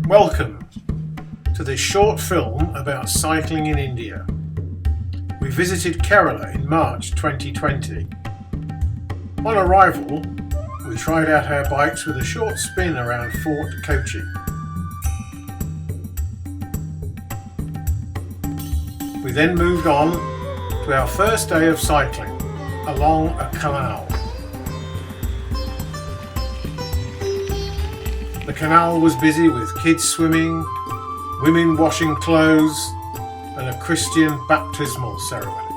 Welcome to this short film about cycling in India. We visited Kerala in March 2020. On arrival, we tried out our bikes with a short spin around Fort Kochi. We then moved on to our first day of cycling along a canal. The canal was busy with kids swimming, women washing clothes, and a Christian baptismal ceremony.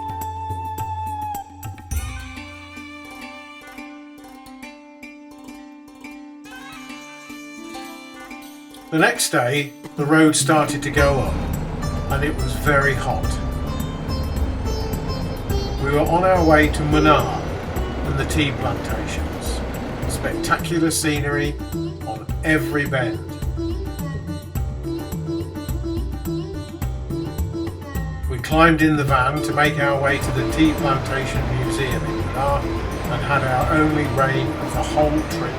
The next day, the road started to go up, and it was very hot. We were on our way to Munnar and the tea plantations. Spectacular scenery on every bend. We climbed in the van to make our way to the tea plantation museum in Munnar and had our only rain of the whole trip.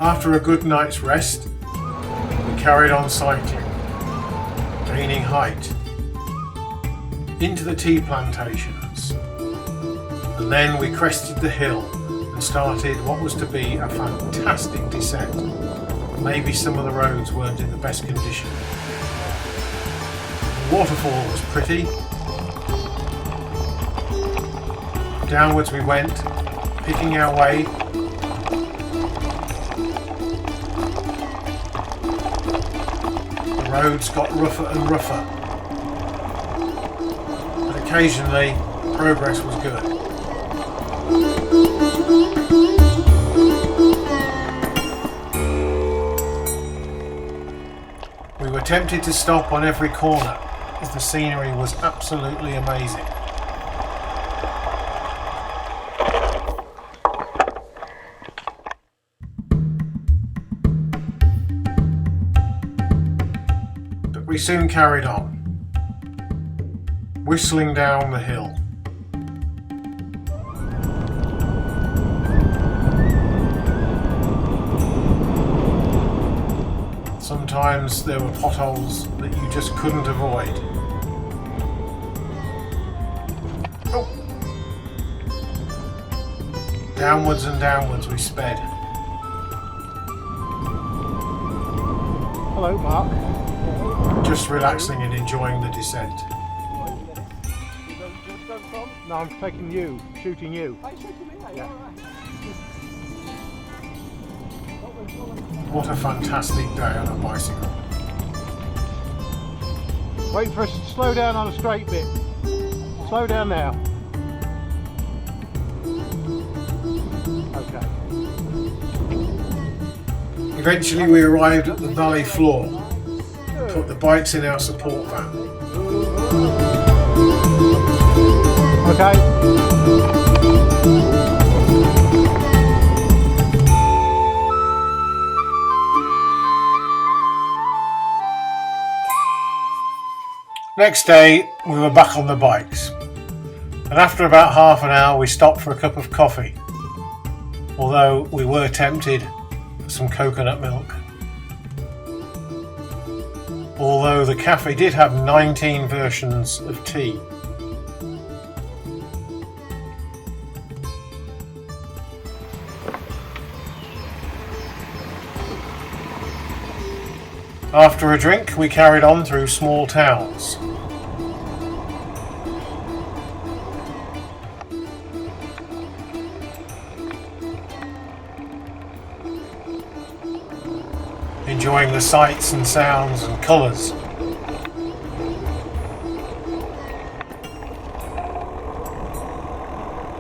After a good night's rest, we carried on cycling, gaining height, into the tea plantations, and then we crested the hill and started what was to be a fantastic descent. Maybe some of the roads weren't in the best condition. The waterfall was pretty. Downwards we went, picking our way. The roads got rougher and rougher, but occasionally progress was good. We were tempted to stop on every corner as the scenery was absolutely amazing. We soon carried on, whistling down the hill. Sometimes there were potholes that you just couldn't avoid. Oh. Downwards and downwards we sped. Hello, Mark. Just relaxing and enjoying the descent. No, I'm taking you, shooting you. Yeah. What a fantastic day on a bicycle. Wait for us to slow down on a straight bit. Slow down now. Okay. Eventually we arrived at the valley floor. Put the bikes in our support van. Okay. Next day we were back on the bikes, and after about half an hour we stopped for a cup of coffee, although we were tempted for some coconut milk. Although the cafe did have 19 versions of tea. After a drink, we carried on through small towns. Enjoying the sights and sounds and colours.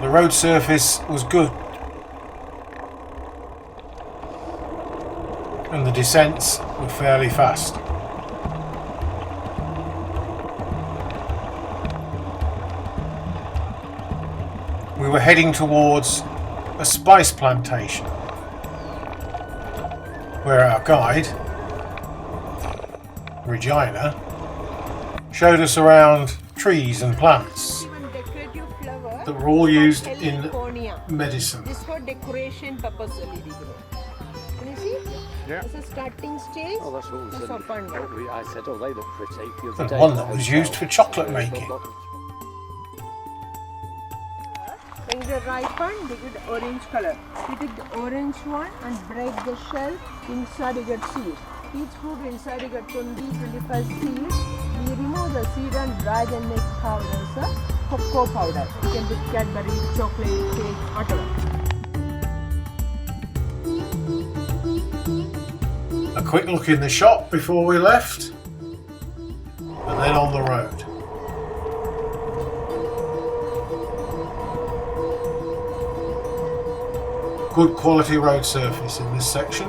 The road surface was good, and the descents were fairly fast. We were heading towards a spice plantation, where our guide, Regina, showed us around trees and plants Even decorative flower. that were all used in California. medicine. This for decoration purpose only they grow. Can you see? Yeah. This is starting stage. Oh, that's all. That's up and down. I said, oh, they look pretty the other And day. one that was used for chocolate making. When they ripen, they get orange color. You take the orange one and break the shell. Inside you get seed. Each fruit inside you get 20-25 seeds. We remove the seed and dry the next powder as a cocoa powder. You can put Cadbury, chocolate, cake, whatever. A quick look in the shop before we left, and then on the road. Good quality road surface in this section.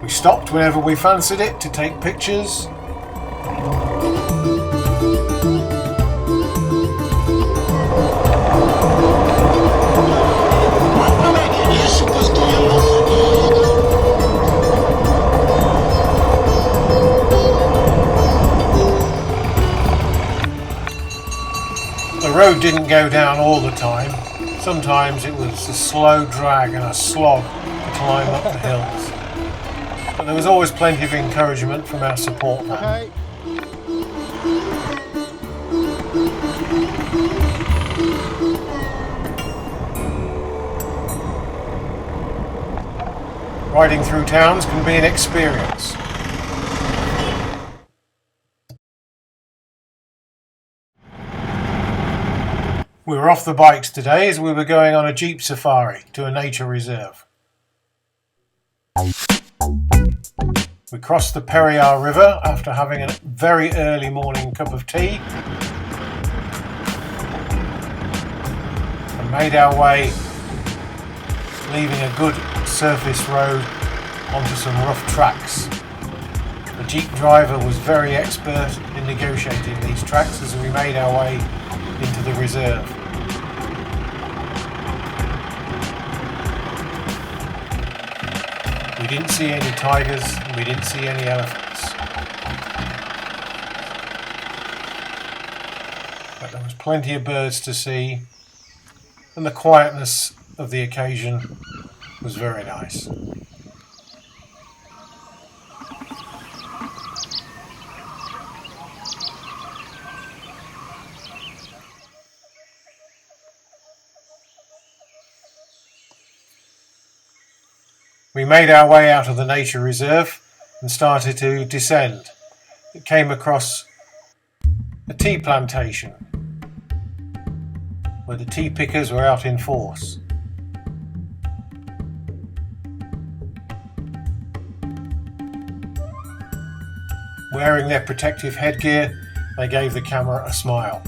We stopped whenever we fancied it to take pictures. The road didn't go down all the time. Sometimes it was a slow drag and a slog to climb up the hills. But there was always plenty of encouragement from our support van. Okay. Riding through towns can be an experience. We were off the bikes today as we were going on a jeep safari to a nature reserve. We crossed the Periyar River after having a very early morning cup of tea and made our way, leaving a good surface road onto some rough tracks. The jeep driver was very expert in negotiating these tracks as we made our way into the reserve. We didn't see any tigers, and we didn't see any elephants. But there was plenty of birds to see, and the quietness of the occasion was very nice. We made our way out of the nature reserve and started to descend. It came across a tea plantation where the tea pickers were out in force. Wearing their protective headgear, they gave the camera a smile.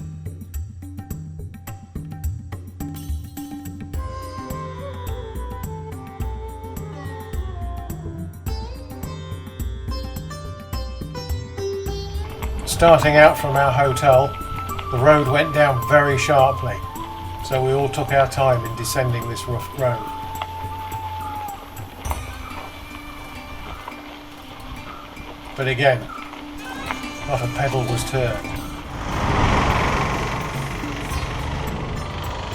Starting out from our hotel, the road went down very sharply, so we all took our time in descending this rough road. But again, not a pedal was turned.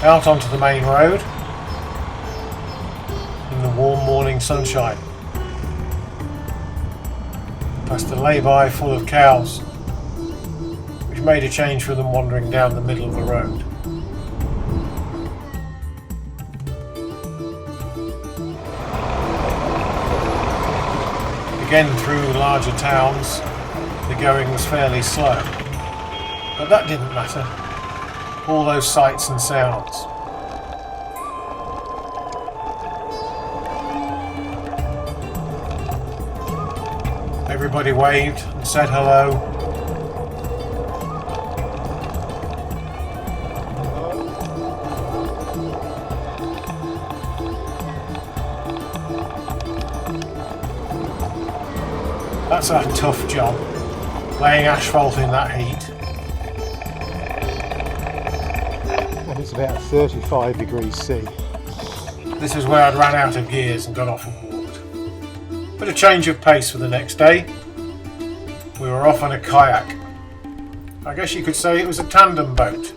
Out onto the main road, in the warm morning sunshine, past a lay-by full of cows, which made a change for them wandering down the middle of the road. Again, through larger towns, the going was fairly slow, but that didn't matter. All those sights and sounds. Everybody waved and said hello. That's a tough job, laying asphalt in that heat. about 35 degrees C. This is where I'd ran out of gears and got off and walked. But a change of pace for the next day. We were off on a kayak. I guess you could say it was a tandem boat.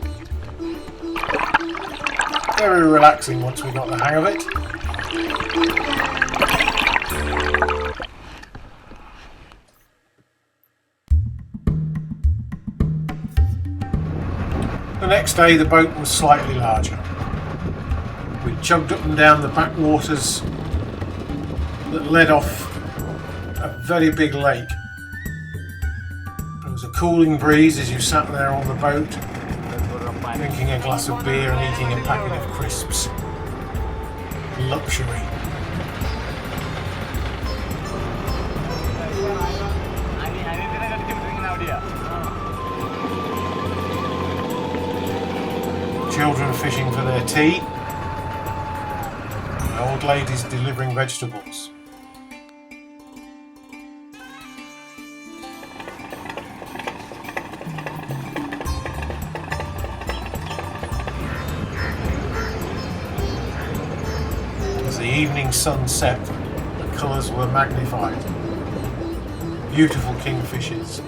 Very relaxing once we got the hang of it. The next day the boat was slightly larger. We chugged up and down the backwaters that led off a very big lake. There was a cooling breeze as you sat there on the boat, drinking a glass of beer and eating a packet of crisps. Luxury. Children fishing for their tea. And old ladies delivering vegetables. As the evening sun set, the colours were magnified. Beautiful kingfishers.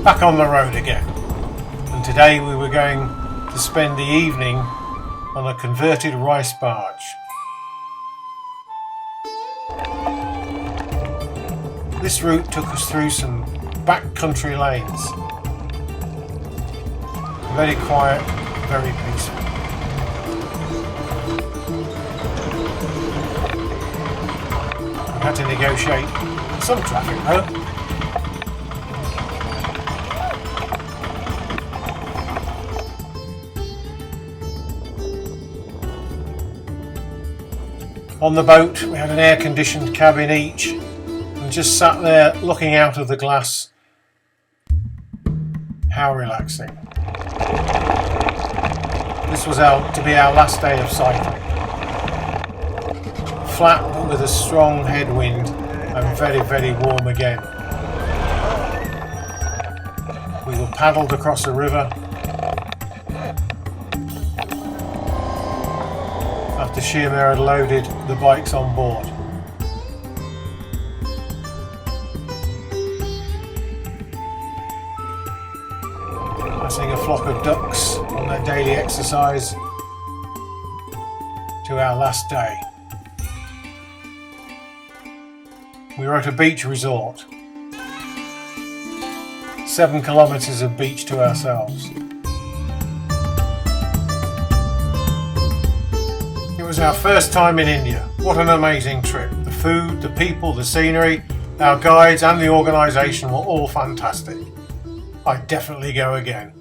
Back on the road again, and today we were going to spend the evening on a converted rice barge. This route took us through some backcountry lanes. Very quiet, very peaceful. We had to negotiate some traffic though. On the boat we had an air-conditioned cabin each and just sat there looking out of the glass. How relaxing. This was to be our last day of cycling. Flat but with a strong headwind and very, very warm again. We were paddled across a river after Shearmere had loaded the bikes on board. Passing a flock of ducks on their daily exercise to our last day. We were at a beach resort. 7 kilometres of beach to ourselves. It was our first time in India. What an amazing trip. The food, the people, the scenery, our guides and the organisation were all fantastic. I'd definitely go again.